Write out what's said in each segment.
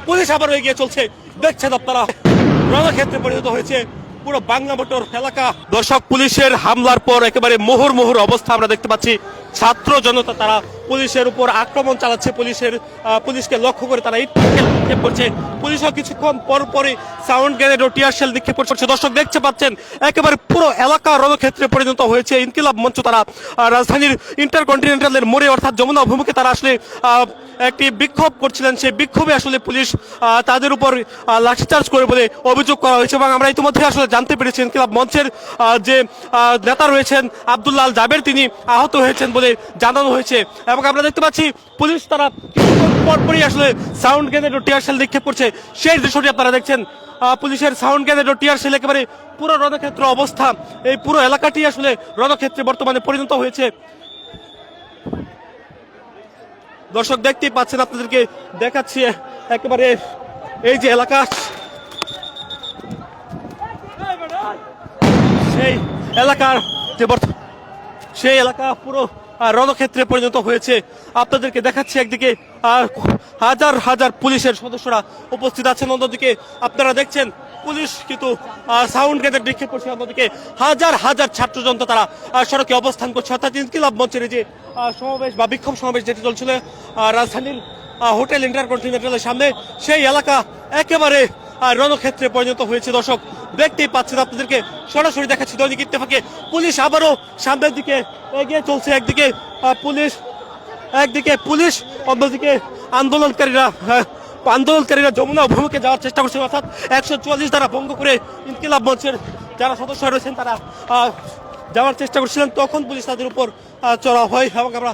Police আবারও এগিয়ে চলছে। দেখছেন আপনারা রণক্ষেত্রে পরিণত হয়েছে পুরো বাংলা মোটর এলাকা। দর্শক, পুলিশের হামলার পর একেবারে মুহুর্মুহুর অবস্থা আমরা দেখতে পাচ্ছি। ছাত্র জনতা তারা পুলিশের উপর আক্রমণ চালাচ্ছে, পুলিশকে লক্ষ্য করে তারা ইট নিক্ষেপ করছে। পুলিশও কিছুক্ষণ পর পরই সাউন্ড গ্রেনেড ও টিয়ার শেল নিক্ষেপ করছে। দর্শক, দেখতে পাচ্ছেন একেবারে পুরো এলাকা রণক্ষেত্রে পরিণত হয়েছে। ইনকিলাব মঞ্চ তারা রাজধানীর ইন্টারকন্টিনেন্টালের মোড়ে অর্থাৎ যমুনা অভিমুখে তারা আসলে একটি বিক্ষোভ করছিলেন। সেই বিক্ষোভে আসলে পুলিশ তাদের উপর লাঠিচার্জ করে বলে অভিযোগ করা হয়েছে। এবং আমরা ইতিমধ্যে আসলে জানতে পেরেছি ইনকিলাব মঞ্চের যে নেতা রয়েছেন আব্দুল্লাহ আল জাবের, তিনি আহত হয়েছেন বলে জানানো হয়েছে। এবং আমরা দেখতে পাচ্ছি পুলিশ তারা কিছুক্ষণ পরপরই আসলে সাউন্ড গ্রেনেড ও টিয়ার শেল নিক্ষেপ করছে। সেই দৃশ্যটি আপনারা দেখছেন। পুলিশের সাউন্ড গ্রেনেড ও টিয়ার শেল একেবারে পুরো রণক্ষেত্র অবস্থা। এই পুরো এলাকাটি আসলে রণক্ষেত্রে বর্তমানে পরিণত হয়েছে। দর্শক, দেখতেই পাচ্ছেন, আপনাদেরকে দেখাচ্ছি একেবারে এই যে এলাকা, সেই এলাকার যে সেই এলাকা পুরো রণক্ষেত্রে পরিণত হয়েছে। আপনাদেরকে দেখাচ্ছি, একদিকে হাজার হাজার পুলিশের সদস্যরা উপস্থিত আছেন, অন্যদিকে আপনারা দেখছেন পুলিশ কিন্তু সাউন্ড গ্রেনেড নিক্ষেপ করছে, অন্যদিকে হাজার হাজার ছাত্র জনতা তারা সড়কে অবস্থান করছে। অর্থাৎ ইনকিলাব মঞ্চের যে সমাবেশ বা বিক্ষোভ সমাবেশ যেটি চলছিল রাজধানীর হোটেল ইন্টারকন্টিনেন্টালের সামনে, সেই এলাকা একেবারে রণক্ষেত্রে পরিণত হয়েছে। দর্শক, দেখতেই পাচ্ছেন, আপনাদেরকে সরাসরি দেখাচ্ছি দৈনিক ইত্তেফাকে। পুলিশ আবারও সামনের দিকে এগিয়ে চলছে। একদিকে পুলিশ অন্যদিকে আন্দোলনকারীরা যমুনা অভিমুখে যাওয়ার চেষ্টা করছে। অর্থাৎ 144 ধারা ভঙ্গ করে ইনকিলাব মঞ্চের যারা সদস্য রয়েছেন তারা যাওয়ার চেষ্টা করছিলেন, তখন পুলিশ তাদের উপর চড়াও হয়। এবং আমরা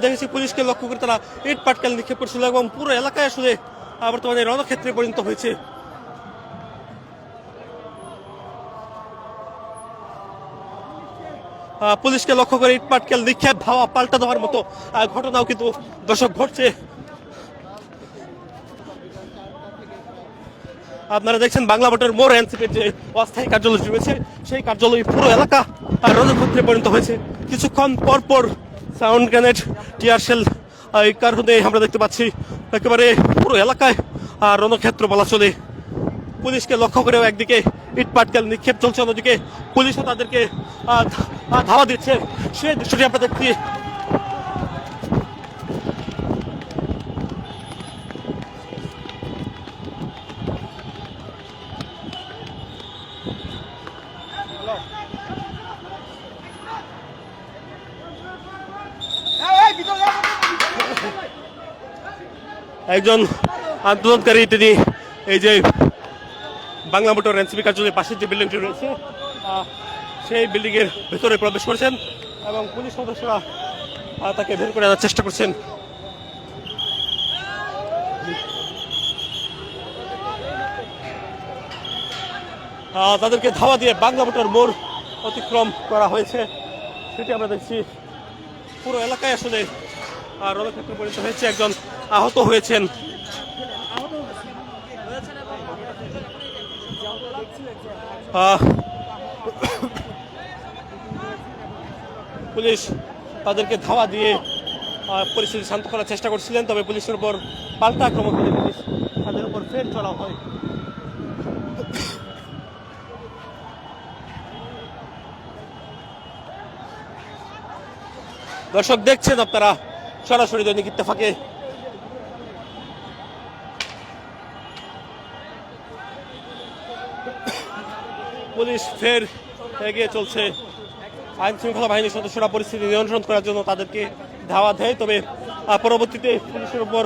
দেখেছি পুলিশকে লক্ষ্য করে তারা ইট পাটকেল নিক্ষেপ করছিল এবং পুরো এলাকায় আসলে বর্তমানে রণক্ষেত্রে পরিণত হয়েছে। পুলিশকে লক্ষ্য করে ইট পাটকেল নিক্ষেপ, ধাওয়া পাল্টা দেওয়ার মতো ঘটনাও কিন্তু দর্শক ঘটছে। আপনারা দেখছেন বাংলা মোটর মোড় এনসিপির যে অস্থায়ী কার্যালয় রয়েছে, সেই কার্যালয় পুরো এলাকা রণক্ষেত্রে পরিণত হয়েছে। কিছুক্ষণ পর পর সাউন্ড গ্রেনেড, টিয়ার শেল, এই কারণে আমরা দেখতে পাচ্ছি একেবারে পুরো এলাকায় রণক্ষেত্র বলা চলে। পুলিশকে লক্ষ্য করেও একদিকে ইট পাটকেল নিক্ষেপ চলছে, অন্যদিকে পুলিশও তাদেরকে ধাওয়া দিচ্ছে। সেই দৃশ্যটি আমরা দেখছি। একজন আন্দোলনকারী তিনি এই যে বাংলা মোটর এনসিপি কার্যালয়ের পাশের যে বিল্ডিংটি রয়েছে সেই বিল্ডিং এর ভেতরে প্রবেশ করেছেন এবং পুলিশ সদস্যরা তাকে বের করে আনার চেষ্টা করছেন। তাদেরকে ধাওয়া দিয়ে বাংলা মোটর মোড় অতিক্রম করা হয়েছে, সেটি আমরা দেখছি। পুরো এলাকায় আসলে রণক্ষেত্রে পরিণত হয়েছে। একজন আহত হয়েছেন। পুলিশ তাদেরকে ধাওয়া দিয়ে পরিস্থিতি শান্ত করার চেষ্টা করছিলেন, তবে পুলিশের উপর পাল্টা আক্রমণ করে পুলিশ তাদের উপর ফের চড়াও হয়। দর্শক, দেখছেন আপনারা সরাসরি দৈনিক ইত্তেফাকে। পুলিশ ফের এগিয়ে চলছে। আইন শৃঙ্খলা বাহিনীর সদস্যরা পরিস্থিতি নিয়ন্ত্রণ করার জন্য তাদেরকে ধাওয়া দেয়, তবে পরবর্তীতে পুলিশের উপর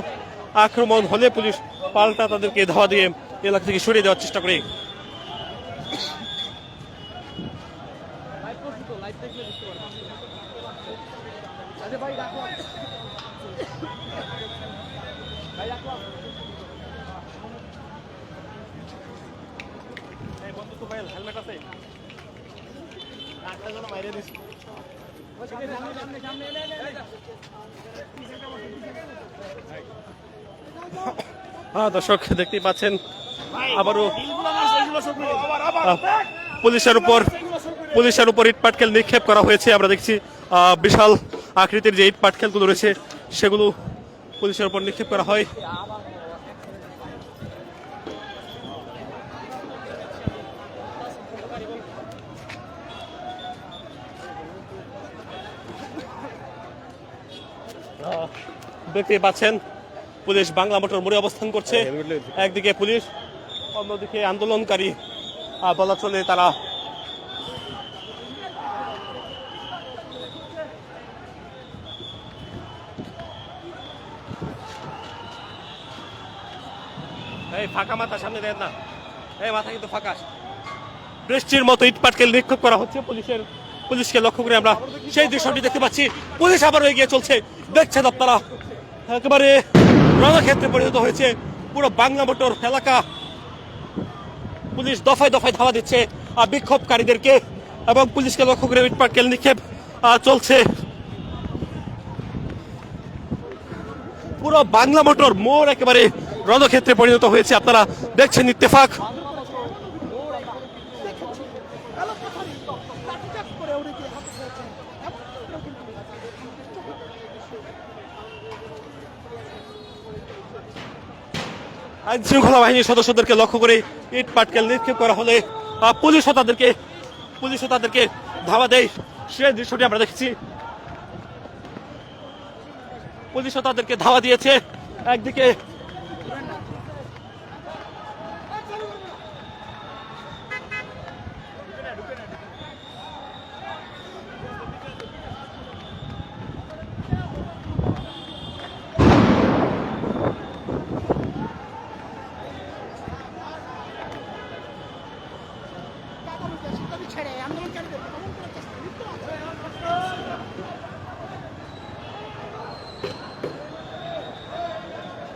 আক্রমণ হলে পুলিশ পাল্টা তাদেরকে ধাওয়া দিয়ে এলাকা থেকে সরিয়ে দেওয়ার চেষ্টা করে। হেলমেট আছে দর্শক, দেখতেই পাচ্ছেন আবারও পুলিশের উপর ইট পাটকেল নিক্ষেপ করা হয়েছে। আমরা দেখছি বিশাল আকৃতির যে ইট পাটকেলগুলো রয়েছে সেগুলো পুলিশের উপর নিক্ষেপ করা হয়। দেখতে পাচ্ছেন পুলিশ বাংলা মোটর মোড়ে অবস্থান করছে। একদিকে পুলিশ, অন্যদিকে আন্দোলনকারী বলা চলে তারা। এই ফাঁকা মাথা সামনে দেন না, এই মাথা কিন্তু ফাঁকা। বৃষ্টির মতো ইটপাটকেল নিক্ষেপ করা হচ্ছে পুলিশকে লক্ষ্য করে আমরা সেই দৃশ্যটি দেখতে পাচ্ছি। পুলিশ আবারও এগিয়ে চলছে, দেখছেন আপনারা একেবারে রণক্ষেত্রে পরিণত হয়েছে পুরো বাংলা মোটর এলাকা। পুলিশ দফায় দফায় ধাওয়া দিচ্ছে বিক্ষোভকারীদেরকে এবং পুলিশকে লক্ষ্য করে ইটপাটকেল নিক্ষেপ চলছে। পুরো বাংলা মোটর মোড় একেবারে রণক্ষেত্রে পরিণত হয়েছে। আপনারা দেখছেন ইত্তেফাক। আইন শৃঙ্খলা বাহিনীর সদস্যদেরকে লক্ষ্য করে ইট পাটকেল নিক্ষেপ করা হলে পুলিশও তাদেরকে ধাওয়া দেয়। সেই দৃশ্যটি আমরা দেখছি। পুলিশও তাদেরকে ধাওয়া দিয়েছে। একদিকে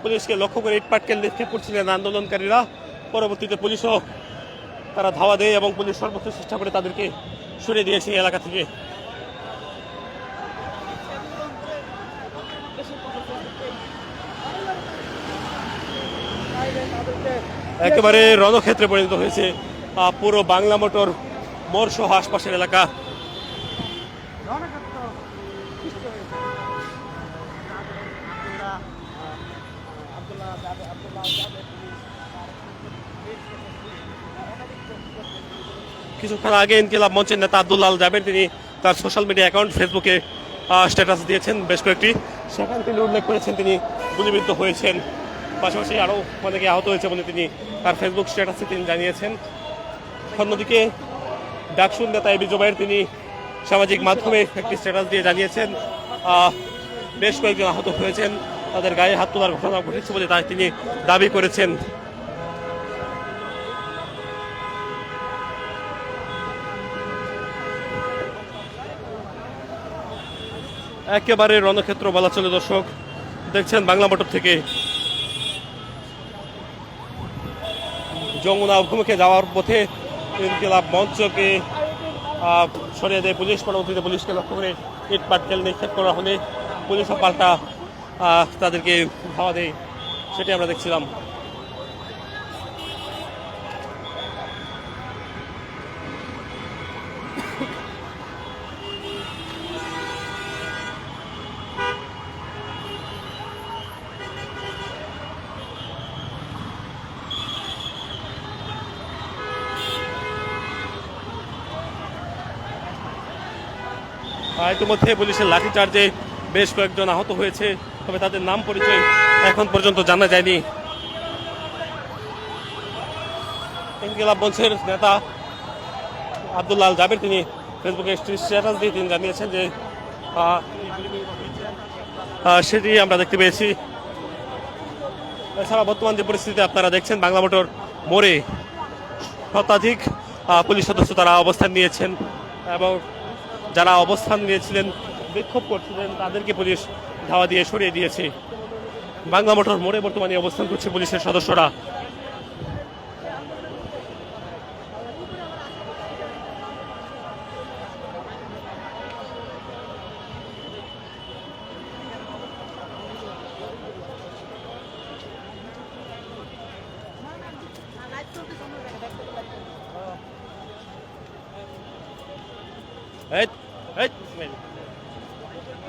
পুলিশকে লক্ষ্য করে ইটপাটকেল নিক্ষেপ করছিলেন আন্দোলনকারীরা। পরবর্তীতে পুলিশও তারা ধাওয়া দেয় এবং পুলিশ সর্বোচ্চ চেষ্টা করে তাদেরকে সরিয়ে দিয়েছে এলাকা থেকে। একেবারে রণক্ষেত্রে পরিণত হয়েছে পুরো বাংলা মোটর মোড় সহ আশপাশের এলাকা। কিছুক্ষণ আগে ইনকিলাব মঞ্চের নেতা আব্দুল্লাহ আল জাবের তিনি তার সোশ্যাল মিডিয়া অ্যাকাউন্ট ফেসবুকে স্ট্যাটাস দিয়েছেন বেশ কয়েকটি। সেখানে তিনি উল্লেখ করেছেন তিনি গুলিবিদ্ধ হয়েছেন, পাশাপাশি আরও অনেকে আহত হয়েছে বলে তিনি তার ফেসবুক স্ট্যাটাসে তিনি জানিয়েছেন। অন্যদিকে ডাকসুর নেতা এবি জুবায়ের তিনি সামাজিক মাধ্যমে একটি স্ট্যাটাস দিয়ে জানিয়েছেন বেশ কয়েকজন আহত হয়েছেন, তাদের গায়ে হাত তোলার ঘটনা ঘটেছে বলে তিনি দাবি করেছেন। একেবারে রণক্ষেত্র বলা চলে। দর্শক দেখছেন বাংলা মোটর থেকে যমুনা অভিমুখে যাওয়ার পথে ইনকিলাব মঞ্চকে সরিয়ে দেয় পুলিশ। পরবর্তীতে পুলিশকে লক্ষ্য করে ইট পাটকেল নিক্ষেপ করা হলে পুলিশও পাল্টা তাদেরকে ধাওয়া দেয়, সেটি আমরা দেখছিলাম। ইতিমধ্যে পুলিশের লাঠিচার্জে বেশ কয়েকজন আহত হয়েছে, তবে তাদের নাম পরিচয় এখন পর্যন্ত জানা যায়নি। ইনকিলাব মঞ্চের নেতা আব্দুল্লাহ আল জাবের তিনি ফেসবুকে স্ট্যাটাস দিয়ে তিনি জানিয়েছেন যে সেটি আমরা দেখতে পেয়েছি। এছাড়া বর্তমান যে পরিস্থিতি আপনারা দেখছেন বাংলা মোটর মোড়ে শতাধিক পুলিশ সদস্য তারা অবস্থান নিয়েছেন এবং যারা অবস্থান নিয়েছিলেন বিক্ষোভ করছিলেন তাদেরকে পুলিশ ধাওয়া দিয়ে সরিয়ে দিয়েছে। বাংলা মোটর মোড়ে বর্তমানে অবস্থান করছে পুলিশের সদস্যরা।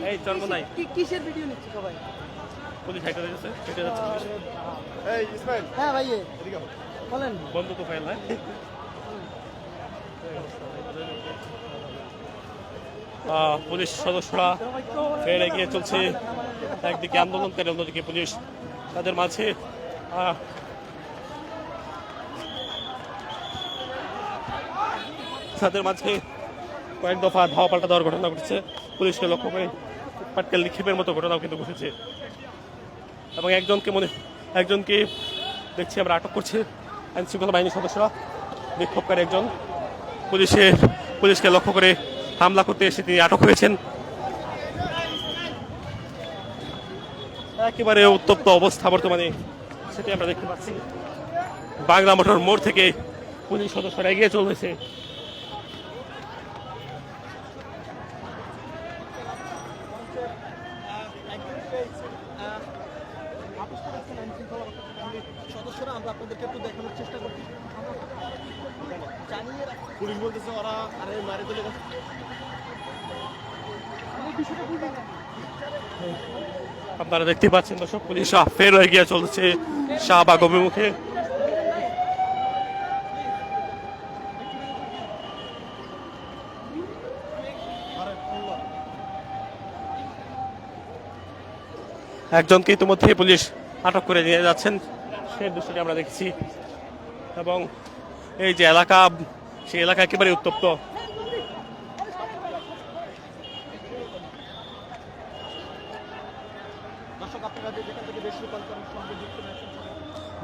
এই জন্ম নাই কিসের ভিডিও নিচ্ছে সবাই? পুলিশ হাইটা যাচ্ছে, হেঁটে যাচ্ছে পুলিশ। এই ইসমাইল, হ্যাঁ ভাই এদিকে বলেন। বন্ধ তো ফাইল না। পুলিশ সদস্যরা ফের এগিয়ে চলছে, একদিকে আন্দোলনকারী অন্যদিকে পুলিশ, তাদের মাঝে কয়েক দফা ধাওয়া পাল্টা দেওয়ার ঘটনা ঘটেছে, পুলিশকে লক্ষ্য করে পাটকেল নিক্ষেপের মতো ঘটনাও কিন্তু ঘটেছে এবং একজনকে দেখছি আমরা আটক করছে আইন শৃঙ্খলা বাহিনীর সদস্যরা। বিক্ষোভকারী একজন পুলিশকে লক্ষ্য করে হামলা করতে এসে তিনি আটক হয়েছেন। একেবারে উত্তপ্ত অবস্থা বর্তমানে, সেটি আমরা দেখতে পাচ্ছি। বাংলা মোটর মোড় থেকে পুলিশ সদস্যরা এগিয়ে চলেছে। সদস্যরা আমরা আপনাদেরকে একটু দেখানোর চেষ্টা করছি। পুলিশ বলতেছে ওরা আরে মারে চলে গেছে। আপনারা দেখতে পাচ্ছেন দর্শক, পুলিশ ফের এগিয়ে চলছে শাহবাগ অভিমুখে। একজনকে ইতিমধ্যে পুলিশ আটক করে নিয়ে যাচ্ছেন, সেই দৃশ্যটি আমরা দেখছি। এবং এই যে এলাকা, সেই এলাকা একেবারে উত্তপ্ত।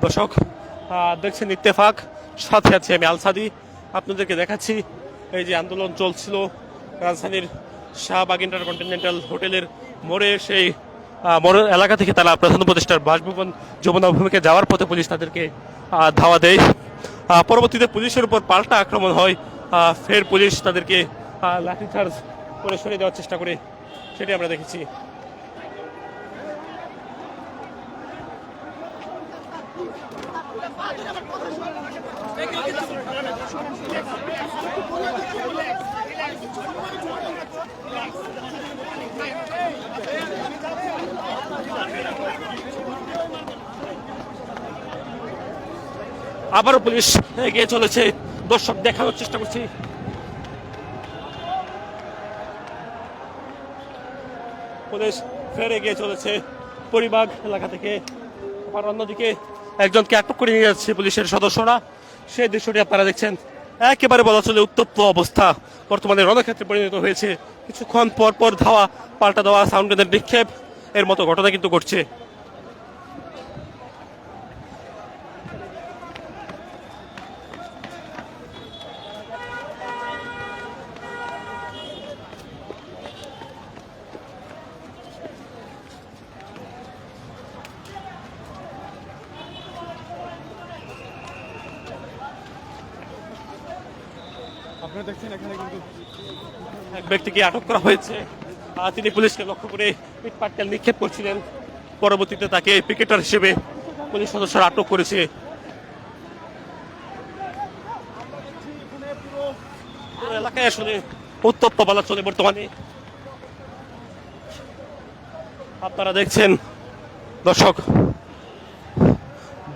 দর্শক দেখছেন ইত্তেফাক, সাথে আছে আমি আলসাদি। আপনাদেরকে দেখাচ্ছি এই যে আন্দোলন চলছিল রাজধানীর শাহবাগ ইন্টারকন্টিনেন্টাল হোটেলের মোড়ে, সেই মোড়ের এলাকা থেকে তারা প্রধান উপদেষ্টার বাসভবন যমুনা অভিমুখে যাওয়ার পথে পুলিশ তাদেরকে ধাওয়া দেয়। পরবর্তীতে পুলিশের উপর পাল্টা আক্রমণ হয়, ফের পুলিশ তাদেরকে লাঠিচার্জ করে সরিয়ে দেওয়ার চেষ্টা করে, সেটি আমরা দেখেছি। আবারও পুলিশ এগিয়ে চলেছে, দর্শক দেখানোর চেষ্টা করছি। পুলিশ ফের এগিয়ে চলেছে পরিবাগ এলাকা থেকে। আবার অন্যদিকে একজনকে আটক করে নিয়ে যাচ্ছে পুলিশের সদস্যরা, সেই দৃশ্যটি আপনারা দেখছেন। একেবারে বলা চলে উত্তপ্ত অবস্থা বর্তমানে রণক্ষেত্রে পরিণত হয়েছে। কিছুক্ষণ পর পর ধাওয়া পাল্টা দেওয়া, সাউন্ড গ্রেনেড নিক্ষেপ এর মতো ঘটনা কিন্তু ঘটছে। আপনারা দেখছেন এখানে কিন্তু এক ব্যক্তিকে আটক করা হয়েছে, তিনি পুলিশকে লক্ষ্য করে ইট পাটকেল নিক্ষেপ করছিলেন। পরবর্তীতে তাকে পিকেটার হিসেবে পুলিশ সদস্যরা আটক করেছে। এলাকায় আসলে উত্তপ্ত বলা চলে বর্তমানে। আপনারা দেখছেন দর্শক,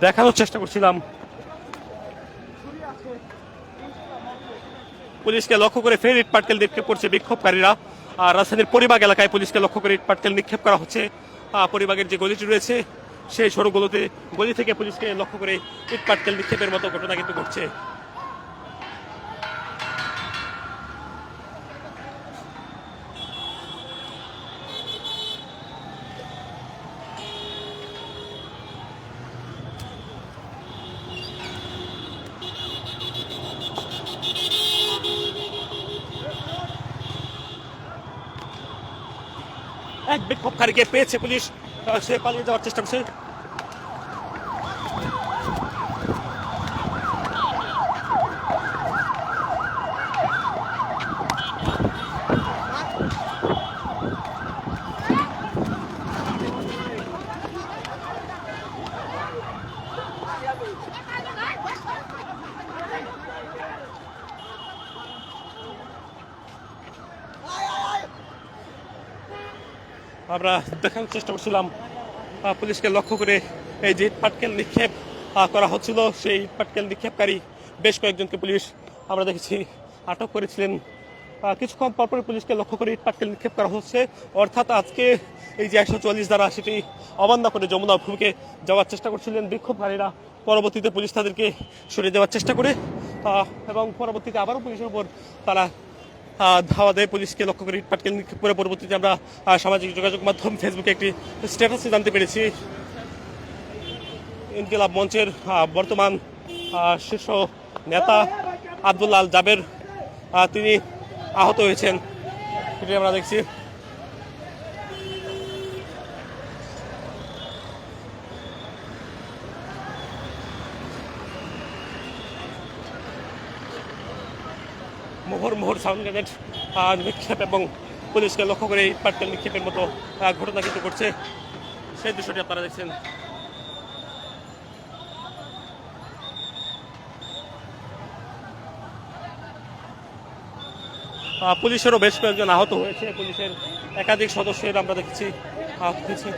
দেখানোর চেষ্টা করছিলাম পুলিশকে লক্ষ্য করে ফের ইট পাটকেল নিক্ষেপ করছে বিক্ষোভকারীরা। আর রাজধানীর পরিবাগ এলাকায় পুলিশকে লক্ষ্য করে ইট পাটকেল নিক্ষেপ করা হচ্ছে। পরিবাগের যে গলিটি রয়েছে সেই সড়কগুলোতে গলি থেকে পুলিশকে লক্ষ্য করে ইট পাটকেল নিক্ষেপের মতো ঘটনা কিন্তু ঘটছে। এক বিক্ষোভকারীকে পেয়েছে পুলিশ, সে পালিয়ে যাওয়ার চেষ্টা করছে। আমরা দেখানোর চেষ্টা করছিলাম পুলিশকে লক্ষ্য করে এই যে পাটকেল নিক্ষেপ করা হচ্ছিল, সেই পাটকেল নিক্ষেপকারী বেশ কয়েকজনকে পুলিশ আমরা দেখেছি আটক করেছিলেন। কিছুক্ষণ পরপর পুলিশকে লক্ষ্য করে ইট পাটকেল নিক্ষেপ করা হচ্ছে। অর্থাৎ আজকে এই যে 144 ধারা সেটি অমান্য করে যমুনা অভিমুখে যাওয়ার চেষ্টা করছিলেন বিক্ষোভকারীরা। পরবর্তীতে পুলিশ তাদেরকে সরিয়ে দেওয়ার চেষ্টা করে এবং পরবর্তীতে আবারও পুলিশের উপর তারা ধাওয়া দেয়। পুলিশকে লক্ষ্য করে ইট পাটকেল নিক্ষেপ করে পরবর্তীতে আমরা সামাজিক যোগাযোগ মাধ্যম ফেসবুকে একটি স্ট্যাটাসে জানতে পেরেছি ইনকিলাব মঞ্চের বর্তমান শীর্ষ নেতা আব্দুল্লাহ আল জাবের তিনি আহত হয়েছেন, এটি আমরা দেখছি। মোহর সাউন্ড গ্রেনেড নিক্ষেপ এবং পুলিশকে লক্ষ্য করে ইট পাটকেল নিক্ষেপের মতো ঘটনা কিন্তু করছে, সেই দৃশ্যটি আপনারা দেখছেন। পুলিশেরও বেশ কয়েকজন আহত হয়েছে, পুলিশের একাধিক সদস্যের আমরা দেখেছি আহত হয়েছে।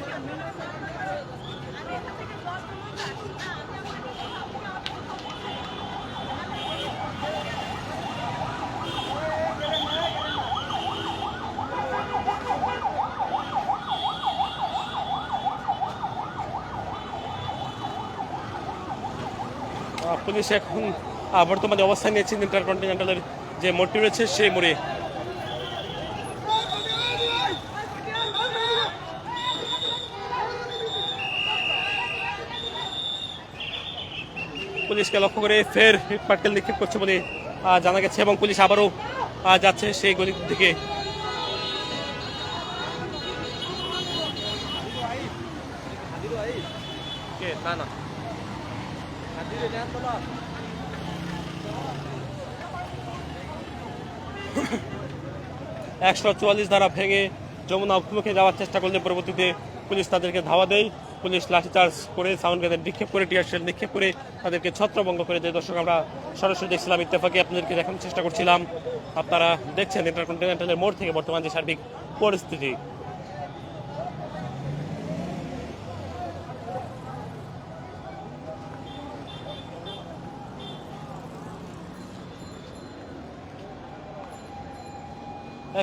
পুলিশ এখন বর্তমানে অবস্থান নিয়েছেন ইন্টারকন্টিনেন্টালের যে মোড়টি রয়েছে সেই মোড়ে। পুলিশকে লক্ষ্য করে ফের ইট পাটকেল নিক্ষেপ করছে বলে জানা গেছে এবং পুলিশ আবারও যাচ্ছে সেই গলির দিকে। না না 144 ধারা ভেঙে যমুনা অভিমুখে যাওয়ার চেষ্টা করলে পরবর্তীতে পুলিশ তাদেরকে ধাওয়া দেয়। পুলিশ লাঠিচার্জ করে সাউন্ড গ্রেনেড নিক্ষেপ করে টিয়ার শেল নিক্ষেপ করে তাদেরকে ছত্রভঙ্গ করে দেয়। দর্শক আমরা সরাসরি দেখছিলাম, ইত্তেফাকে আপনাদেরকে দেখানোর চেষ্টা করছিলাম। আপনারা দেখছেন ইন্টারকন্টিনেন্টালের মোড় থেকে বর্তমান যে সার্বিক পরিস্থিতি।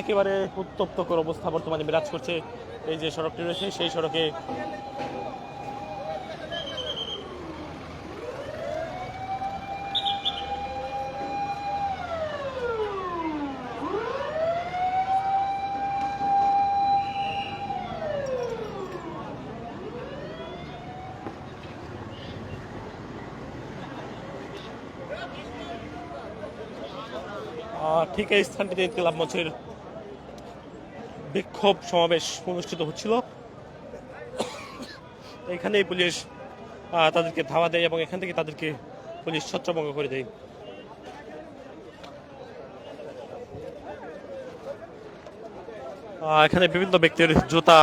একেবারে উত্তপ্তকর অবস্থা বর্তমানে বিরাজ করছে। এই যে সড়কটি রয়েছে সেই সড়কে ঠিক এই স্থানটিতে ইনকিলাব মঞ্চের বিক্ষোভ সমাবেশ অনুষ্ঠিত হচ্ছিল। এখানেই পুলিশ তাদেরকে ধাওয়া দেয় এবং এখান থেকে তাদেরকে পুলিশ ছত্রভঙ্গ করে দেয়। এখানে বিভিন্ন ব্যক্তির জুতা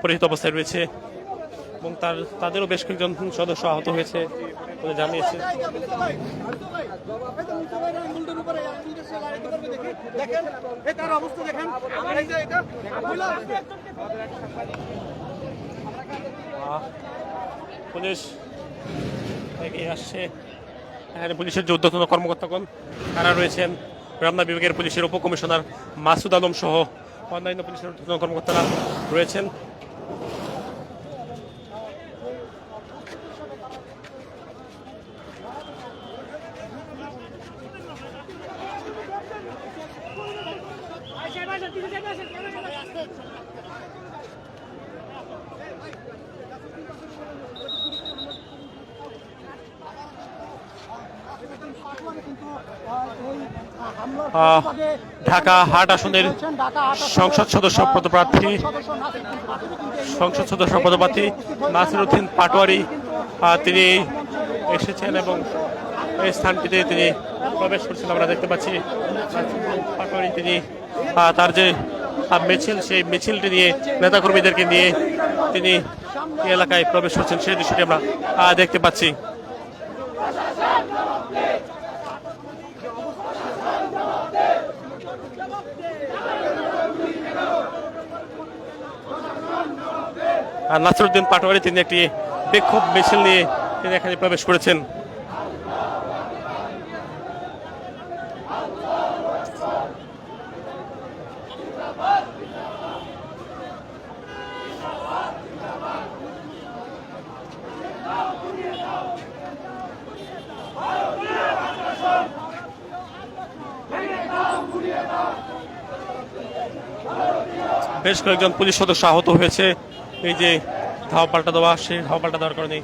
পরিহিত অবস্থায় রয়েছে এবং তাদেরও বেশ কয়েকজন সদস্য আহত হয়েছে বলে জানিয়েছে। পুলিশ এগিয়ে আসছে। এখানে পুলিশের যে ঊর্ধ্বতন কর্মকর্তাগণ তারা রয়েছেন, রমনা বিভাগের পুলিশের উপকমিশনার মাসুদ আলম সহ অন্যান্য পুলিশের ঊর্ধ্বতন কর্মকর্তারা রয়েছেন। ঢাকা হাট আসনের সংসদ সদস্য পদপ্রার্থী নাসিরউদ্দিন পাটোয়ারি তিনি এসেছেন এবং এই স্থানটিতে তিনি প্রবেশ করছেন। আমরা দেখতে পাচ্ছি পাটোয়ারি তিনি তার যে মিছিল সেই মিছিলটি নিয়ে নেতাকর্মীদেরকে নিয়ে তিনি এলাকায় প্রবেশ করছেন, সেই দৃশ্যটি আমরা দেখতে পাচ্ছি। নাসিরউদ্দিন পাটোয়ারি তিনি একটি বিক্ষোভ মিছিল নিয়ে তিনি এখানে প্রবেশ করেছেন। পুলিশ বেশ কয়েকজন পুলিশ সদস্য আহত হয়েছে। এই যে ধাওয়া পাল্টা দেওয়া, সেই ধাওয়া পাল্টা দেওয়ার কারণে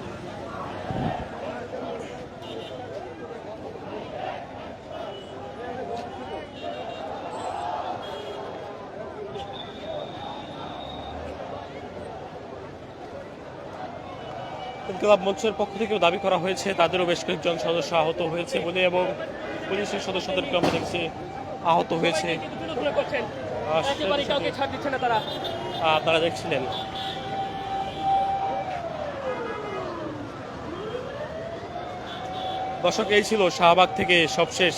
ইনকিলাব মঞ্চের পক্ষ থেকেও দাবি করা হয়েছে তাদেরও বেশ কয়েকজন সদস্য আহত হয়েছে বলে, এবং পুলিশের সদস্যদেরকে আমরা দেখছি আহত হয়েছে। আপনারা দেখছিলেন দর্শক, এই ছিল শাহবাগ থেকে সবশেষ